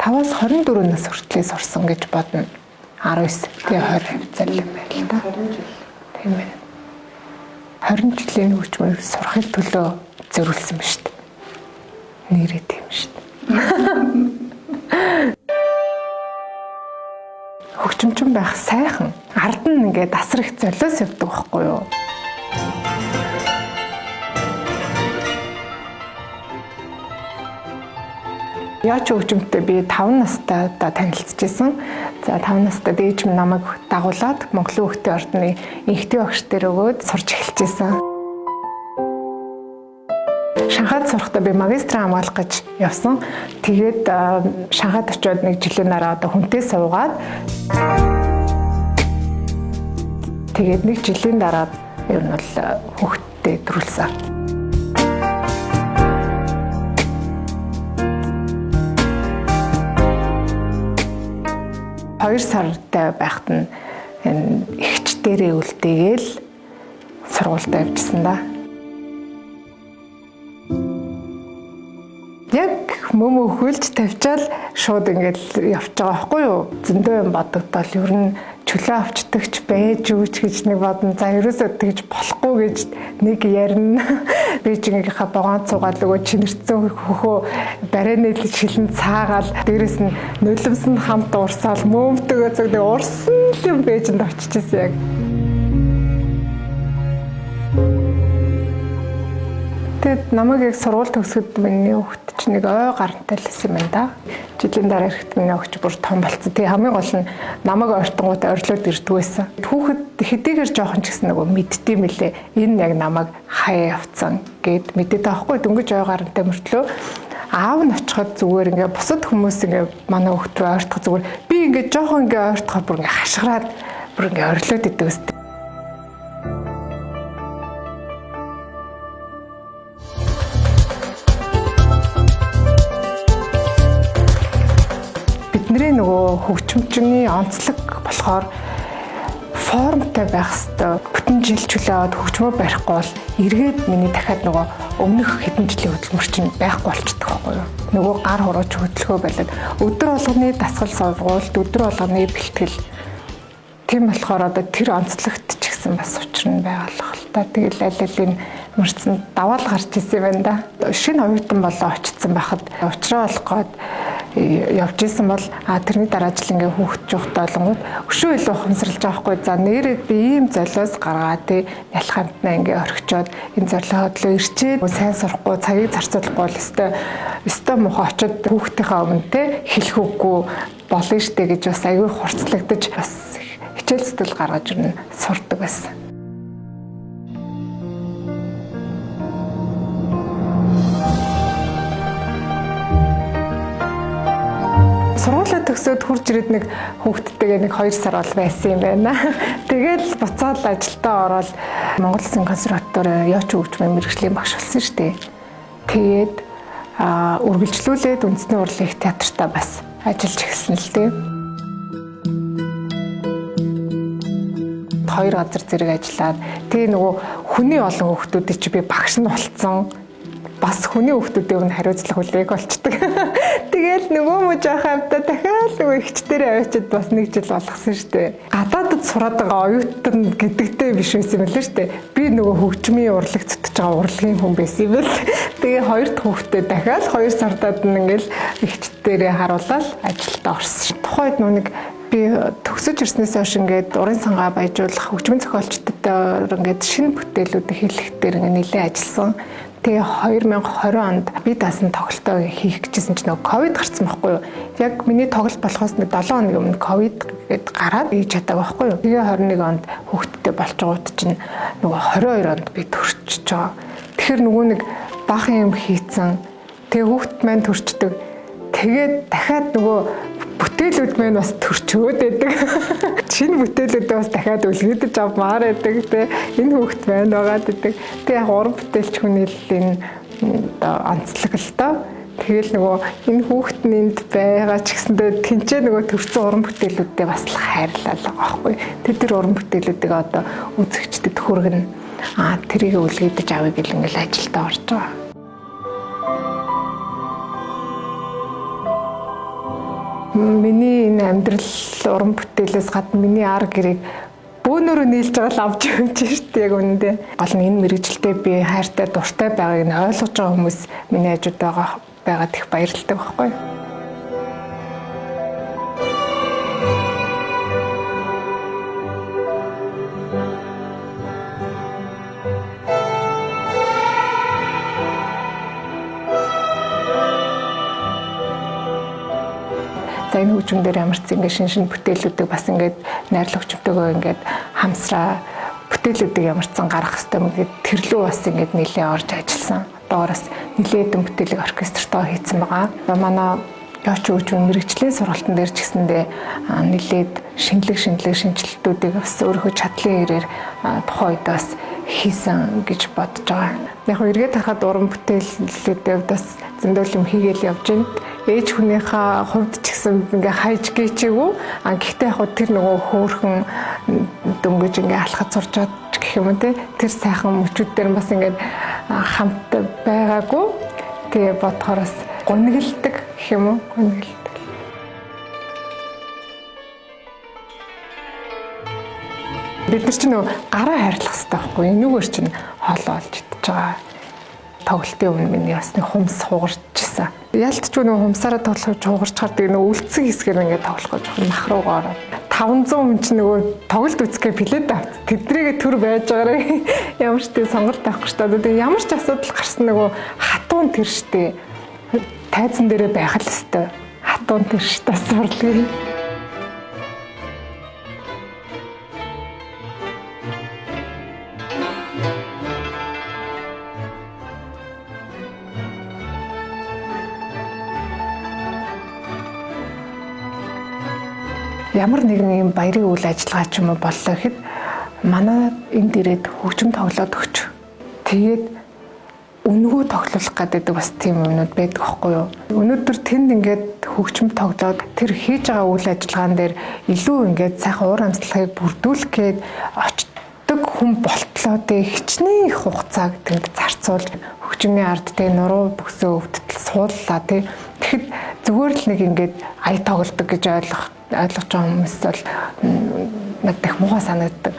5-аас 24 нас хүртэл сурсан гэж бодно. 19 тэгээ 20 хавцал юм байна да. Тийм ээ. 20 жилийн хөгжмөөр сурахын төлөө зориулсан ба шүү дээ. Нэрээ тийм шүү дээ. Хөгжимчин байх сайхан. Ард нь ингээд асар их золиос явдаг байхгүй юу? Яач хөгжимтэй би 5 настай танилцчихсан. За 5 настай ээж минь намайг дагуулад Монголын Хүүхдийн ордны инхтээ багш дээр өгөөд сурч эхэлчихсэн. Шанхайд сурахдаа би магистраа хамгаалах гэж явсан. Тэгээд Шанхайд очиод 1 жилийн дараа одоо хүнтэй суугаад тэгээд 1 жилийн дараа ер нь бол хүүхдтэй төрүүлсэн. 2 сартай байхад нь эгч дээрээ үлдээгээл сургуультай явжсан да. Яг мөмө хөлж тавьчаал шууд ингээд явж байгаа байхгүй юу? Зөндөө юм бодогдол ер нь чөлөө авчдагч байж үүч гэж нэг бодно. За ерөөсөө тэгж болохгүй гэж нэг ярина. Би ч ингэхэ богоон цугаал өгөө чинэрцэн хөхөө барайны шилэн цаагаал дээрэс нь нулимсан хамт урсаал мөөмтөгөө зөв урсан юм бэжэнд очижсэн яг. Тэгэд намайг яг сургууль төгсгөд миний хүүхэд чинь нэг ой гарантай л байсан юм да. Жилийн дараа ирэхэд миний хүүхэд бүр том болсон. Тэгээ хамгийн гол нь намайг ойртонгуудаа орилоод ирдэг байсан. Хүүхэд хэдийгээр жоохон ч гэсэн нөгөө мэддэм билээ. Энэ яг намайг хаяа явцсан гэд мэдээд байхгүй дөнгөж ой гарантай мөртлөө аав нь очиход зүгээр ингээ бусад хүмүүс ингээ манай хүүхэд рүү ойртох зүгээр би ингээ жоохон ингээ ойртохоор бүр ингээ хашгираад бүр ингээ орилоод идэв өстэй. Нөгөө хөгжимчний онцлог болохоор формтой байх хэвээр бүтэн жил чөлөөд хөгжмөө барихгүй бол эргээд миний дахиад нөгөө өмнөх хэдэн жилийн хөдөлмөр чинь байхгүй болчихдог байхгүй юу? Нөгөө гар хурууч хөдөлгөө болоод өдөр болгоны дасгал сургуульд өдөр болгоны бэлтгэл тийм болохоор одоо тэр онцлогт ч гэсэн бас учир нь байгаа л та. Тэгэл аль алийн мөрцөнд даваал гарч ирсэн байна да. Шинэ оюутан болоо очсон байхад уучраа болох гээд явж исэн бол тэрний дараа жил ингээ хүүхэд жоохтой олонгууд өшөө илүү ухамсарлаж байгаа хгүй. За нэрээ би ийм золиос гаргаа тий ялах хамтнаа ингээ орхичоод энэ золиодлоо ирчээд сайн сурахгүй цагийг зарцуулахгүй бол өстой муухай очиод хүүхдийнхээ өмнө тий хэлэх үггүй болно штэ гэж бас аягүй хурцлагдаж бас хичээл зүтгэл гаргаж ирнэ сурдаг байсан. Сургуулаа төгсөөд хурж ирээд нэг хүүхдтэйгээ нэг 2 сар бол байсан юм байна. Тэгэл буцаад ажилдаа ороод Монгол Улсын консерваторийн яач хөгжмийн мэргэжлийн багш болсон шүү дээ. Тэгээд үргэлжлүүлээд үндэсний урлагийн театртаа бас ажиллаж эхэлсэн л дээ. 2 газар зэрэг ажиллаад тэгээ нөгөө хүний олон хүүхдүүдийг чи би багш нь болцсон. Бас хүний хүүхдүүдийн өмнө хариуцлага хүлээг болчдөг. Тэгэл нөгөө муу жоохон амтаа дахиад нөгөө ихчдэрээ авчид бас 1 жил болгосон шүү дээ. Гадаадд сураад байгаа оюутан гэдэгтэй биш байсан юм л шүү дээ. Би нөгөө хөгжмийн урлаг зүтгэж байгаа урлагийн хүн байсан юм бэл. Тэгээ 2 дахь хүүхдээ дахиад 2 сардад нь ингээл ихчдэрээ харуулаад ажилдаа орсон. Тухайд нүг би төгсөж ирснээс хойш ингээд урын сангаа баяжуулах хөгжмийн зохиолчдод ингээд шинэ бүтээлүүд хэлэх дээр ингээд нэлээд ажилласан. Тэгээ 2020 онд би даасан тоглолтоо хийх гэжсэн чинь нөгөө ковид гарсан байхгүй юу? Яг миний тоглолт болохоос нэг 7 хоногийн өмнө ковид гээд гараад хийж чадаагүй байхгүй юу? Тэгээ 21 онд хүүхдтэй болж байгууд чинь нөгөө 22 онд би төрчихөж байгаа. Тэгэхээр нөгөө нэг баахан юм хийцэн. Тэгээ хүүхд маань төрчдөг. Тэгээд дахиад нөгөө бүтээлүүд маань бас төрчөөд байдаг. Шинэ бүтээлүүдээ бас дахиад үлгэдэж авмаар байдаг те. Энэ хүүхэд маань байгаад байдаг. Тэгээ яг уран бүтээлч хүнийлийн онцлог л доо. Тэгэл нөгөө энэ хүүхэд нь энд байгаа ч гэсэндээ тэнцээ нөгөө төрсөн уран бүтээлүүдээ бас л хайрлал байгаа байхгүй. Тэр уран бүтээлүүдийг одоо үзэгчдэд хүргэнэ. Тэрийг үлгэдэж авъя гэл ингээл ажилдаа орж байгаа. Миний энэ амьдрал уран бүтээлээс гадна миний ар гэрийг бөөнөрөө нийлж байгаа л авч явж штэ яг үнэндээ. Гол нь энэ мэрэгжилдээ би хайртай дуртай байгааг нь ойлгож байгаа хүмүүс миний хажууд байгаад их баярлалтай байхгүй. За энэ хөгжмөндөр ямар ч ингэ шин бүтээлүүдийг бас ингээд найрлаг хөгжмөнтэйгөө ингээд хамсраа бүтээлүүдийг ямар ч сан гаргах хэрэгтэй юм гээд тэрлүү бас ингээд нэлээд орж ажилласан. Одоогоос нэлээдэн бүтээлийг оркестртойгоо хийсэн байгаа. Манай яач хөгжмөн мэрэгчлийн сургалтын дээр ч гэсэндээ нэлээд шинжилтүүдийг бас өөрийнхөө чадлын хэрээр тухайн үед бас хийсэн гэж бодож байгаа. Яг эргээд харахад уран бүтээлүүдээ бас зөндөл юм хийгээл явж байна. Ээж хүнийхээ хувьд ч гэсэн ингээ хайж гээчээгүй. Гэхдээ яг тэр нөгөө хөөхөн дөнгөж ингээ алхаж сурч байгаа гэх юм те. Тэр сайхан мөчүүд дээр бас ингээ хамт байгаагүй. Тэгээ бодохоос гонигддаг гэх юм уу? Гонигддаг. Бид нар чинь нөгөө гараа хайрлах хэрэгтэй байхгүй. Энүүгээр чинь хоол олж идэж байгаа. Тоглолтын өмнө миний бас нэг хумс хугарчсан. Ялтчгүй нөгөө хумсаараа тоглоход хугарч хардаг нөгөө үлдсэн хэсгээр ингээд тоглох гэж жоохон мах руугаа ороод 500 хүн чинь нөгөө тоглолт үзэхээ билет авт. Тэдрийгээ төр байж байгаарэ. Ямар ч тийм сонголт авахгүй шүү дээ. Тэгээ ямар ч асуудал гарсан нөгөө хатуун тэр штэ. Тайзан дээрээ байх л өстой. Хатуун тэр штэ сурлаа. Ямар нэгэн юм баярын үйл ажиллагаа ч юм уу боллоо гэхэд манай энд ирээд хөгжим тоглоод өгч. Тэгээд өнгөө тоглох гэдэг бас тийм юмнууд байдаг байхгүй юу? Өнөөдөр тэнд ингээд хөгжим тоглоод тэр хийж байгаа үйл ажиллагаан дээр илүү ингээд сайхан уур амьсгалыг бүрдүүлэх гээд очдог хүн болтлоо дээ хичнээн их хугацааг тэнд зарцуулж хөгжмийн ард тэ нуруу бөксөө өвдөлт сууллаа тий. Тэгэхэд зүгээр л нэг ингээд ая тоглодог гэж ойлгож байгаа хүмүүс бол надад их муухай санагддаг.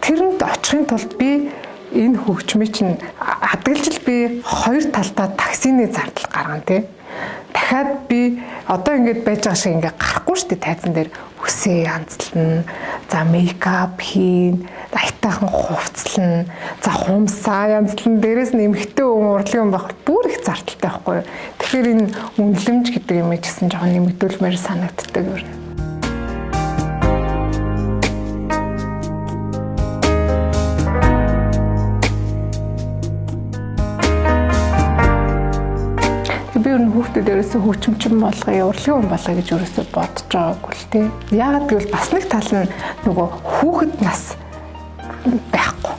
Тэрэнд очихын тулд би энэ хөгжмийг чинь хадгалж би хоёр талдаа таксины зардал гаргана тий. Дахиад би одоо ингэж байж байгаа шиг ингээ гарахгүй шүү дээ тайзан дээр үсээ янзлна. За мейкап хийн, айтайхан хувцлна. За хумсаа янзлна. Дээрээс нь эмхтэй урлагийн байх бүр их зардалтай байхгүй юу. Тэгэхээр энэ үнэлэмж гэдэг юм чинь жоохон нэмэгдүүлмээр санагддаг юм. Би өөр хүүхдүүд ерөөсөө хөгжимчин болгоё, урлагийн хүн болгоё гэж ерөөсөө бодож байгаагүй л тий. Яагаад гэвэл бас нэг тал нь нөгөө хүүхэд нас байхгүй.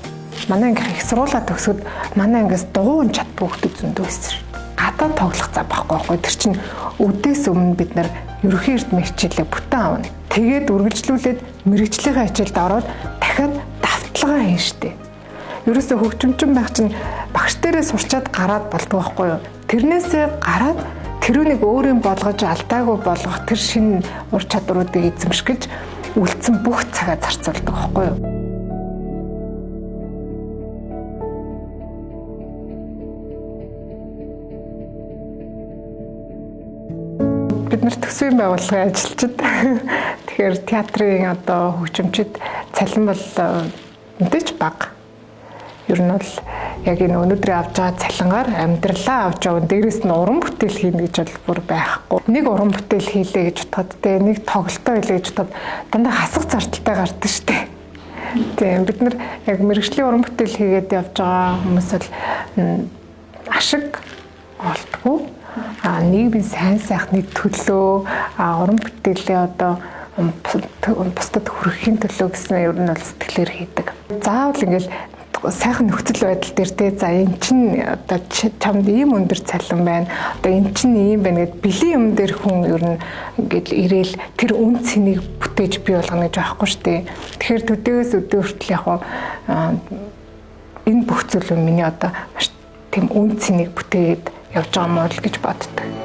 Манай анги их сургуулаа төгсөд манай ангиас дугуйн чад хүүхдүүд зөндөө өссөн. Гадаа тоглох цаа байхгүй. Тэр чинь өдөөс өмнө бид нар ерөнхий эрдмийн хичээлээ бүтэн авна. Тэгээд үргэлжлүүлээд мэрэгжлийн хичээлд ороод дахиад давталгаа хийн штэ. Ерөөсөө хөгжимчин байх чинь багш дээрээ сурчаад гараад болдог байхгүй юу? Тэрнээсээ гараад тэрүүнийг өөрийн болгож алдаагүй болгох тэр шинэ ур чадваруудыг эзэмшгэж үлдсэн бүх цагаа зарцуулдаг байхгүй юу? Бид нар төсвийн байгууллагын ажилчид. Тэгэхээр театрын одоо хөгжимчид цалин бол мэдээж бага. Ер нь бол яг энэ өнөөдрийн авч байгаа цалингаар амьдралаа авч явна. Дээрээс нь уран бүтээл хийнэ гэж бол бүр байхгүй. Нэг уран бүтээл хийлээ гэж бодоход те нэг тоглолтоо хийлээ гэж бодоход дандаа хасах зардалтай гардаг шүү дээ. Тийм бид нар яг мэрэгжлийн уран бүтээл хийгээд явж байгаа хүмүүс бол ашиг олдгүй. Нийгмийн сайн сайхны төлөө уран бүтээлээ одоо бусдад хүрэхийн төлөө гэсэн ер нь бол сэтгэлээр хийдэг. Заавал ингээл сайхан нөхцөл байдал дээр те за эн чин одоо чамд ийм өндөр цалин байна. Одоо эн чин ийм байна гэд бэлэн юм дээр хүн ер нь ингээд ирээл тэр үн цэнийг бүтээж бий болгоно гэж байхгүй шүү дээ. Тэгэхээр төдөөс өдөө хүртэл яг энэ бүх зүйл нь миний одоо маш тийм үн цэнийг бүтээгээд явж байгаа мó л гэж боддог.